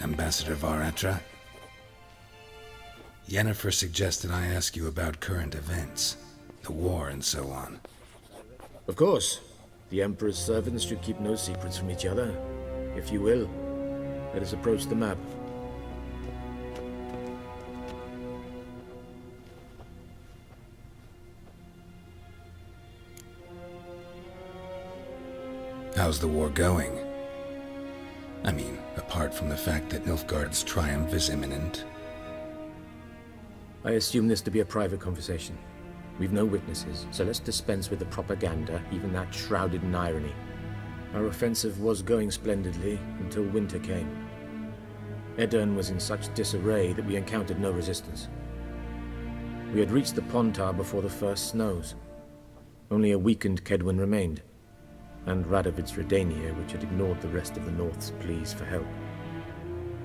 Ambassador Varatra? Yennefer suggested I ask you about current events, the war and so on. Of course. The Emperor's servants should keep no secrets from each other. If you will, let us approach the map. How's the war going? I mean, apart from the fact that Nilfgaard's triumph is imminent. I assume this to be a private conversation. We've no witnesses, so let's dispense with the propaganda, even that shrouded in irony. Our offensive was going splendidly until winter came. Edirn was in such disarray that we encountered no resistance. We had reached the Pontar before the first snows. Only a weakened Kedwin remained, and Radovid's Redania, which had ignored the rest of the North's pleas for help.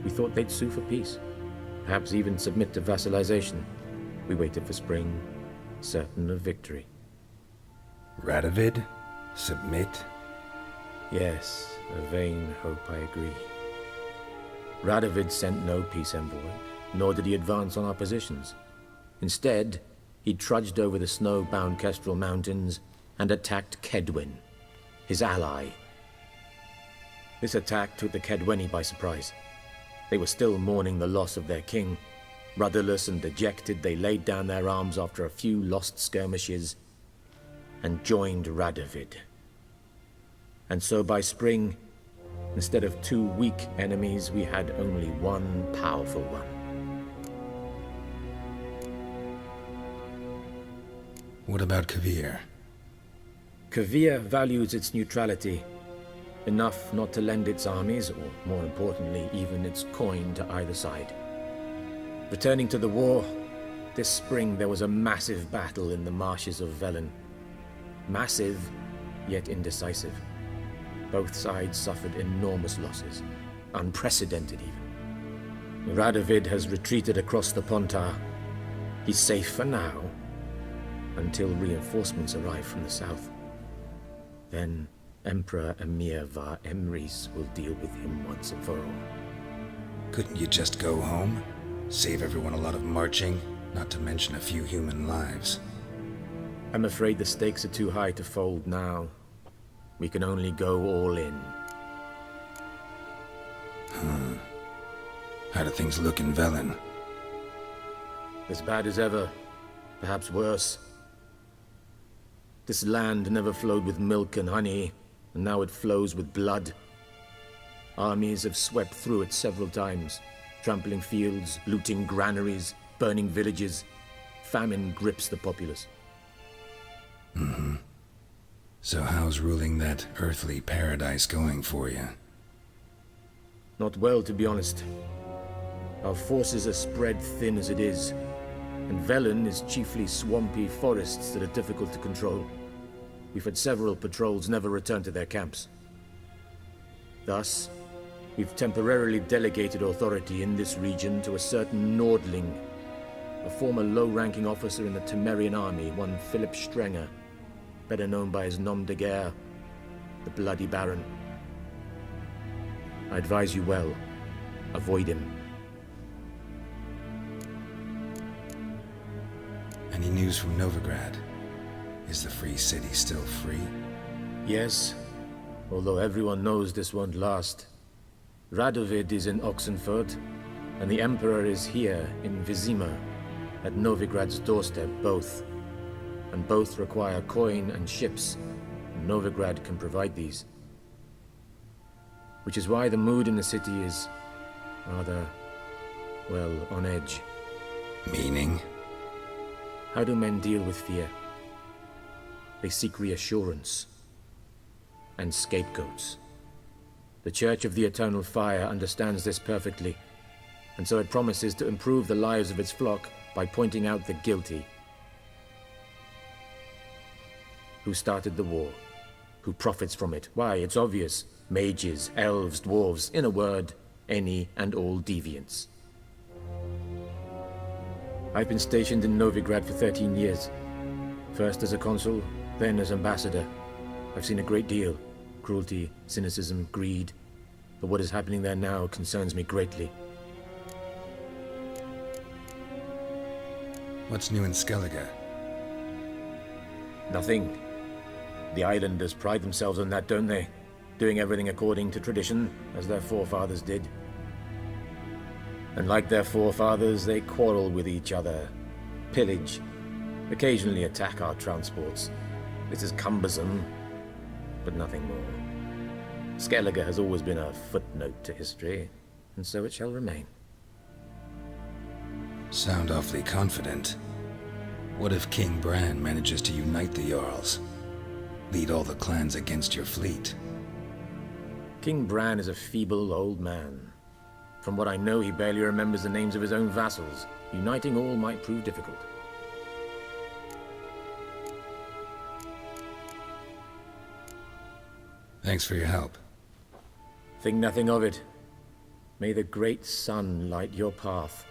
We thought they'd sue for peace, perhaps even submit to vassalization. We waited for spring, certain of victory. Radovid? Submit? Yes, a vain hope, I agree. Radovid sent no peace envoy, nor did he advance on our positions. Instead, he trudged over the snow-bound Kestrel Mountains and attacked Kedwin, his ally. This attack took the Kedweni by surprise. They were still mourning the loss of their king. Rudderless and dejected, they laid down their arms after a few lost skirmishes and joined Radovid. And so by spring, instead of 2 weak enemies, we had only one powerful one. What about Kavir? Kavir values its neutrality, enough not to lend its armies, or more importantly, even its coin to either side. Returning to the war, this spring there was a massive battle in the marshes of Velen. Massive, yet indecisive. Both sides suffered enormous losses, unprecedented even. Radovid has retreated across the Pontar. He's safe for now, until reinforcements arrive from the south. Then Emperor Emir Var Emrys will deal with him once and for all. Couldn't you just go home? Save everyone a lot of marching, not to mention a few human lives. I'm afraid the stakes are too high to fold now. We can only go all in. How do things look in Velen? As bad as ever, perhaps worse. This land never flowed with milk and honey, and now it flows with blood. Armies have swept through it several times, trampling fields, looting granaries, burning villages. Famine grips the populace. So how's ruling that earthly paradise going for you? Not well, to be honest. Our forces are spread thin as it is, and Velen is chiefly swampy forests that are difficult to control. We've had several patrols never return to their camps. Thus, we've temporarily delegated authority in this region to a certain Nordling, a former low-ranking officer in the Temerian army, one Philip Strenger, better known by his nom de guerre, the Bloody Baron. I advise you well. Avoid him. Any news from Novigrad? Is the free city still free? Yes, although everyone knows this won't last. Radovid is in Oxenfurt, and the Emperor is here in Vizima, at Novigrad's doorstep, both. And both require coin and ships, and Novigrad can provide these. Which is why the mood in the city is rather, well, on edge. Meaning? How do men deal with fear? They seek reassurance and scapegoats. The Church of the Eternal Fire understands this perfectly, and so it promises to improve the lives of its flock by pointing out the guilty. Who started the war? Who profits from it? Why, it's obvious. Mages, elves, dwarves, in a word, any and all deviants. I've been stationed in Novigrad for 13 years. First as a consul, then as ambassador. I've seen a great deal. Cruelty, cynicism, greed. but what is happening there now concerns me greatly. What's new in Skellige? Nothing. The islanders pride themselves on that, don't they? Doing everything according to tradition, as their forefathers did. And like their forefathers, they quarrel with each other, pillage, occasionally attack our transports. This is cumbersome, but nothing more. Skellige has always been a footnote to history, and so it shall remain. Sound awfully confident. What if King Bran manages to unite the Jarls? Lead all the clans against your fleet? King Bran is a feeble old man. From what I know, he barely remembers the names of his own vassals. Uniting all might prove difficult. Thanks for your help. Think nothing of it. May the great sun light your path.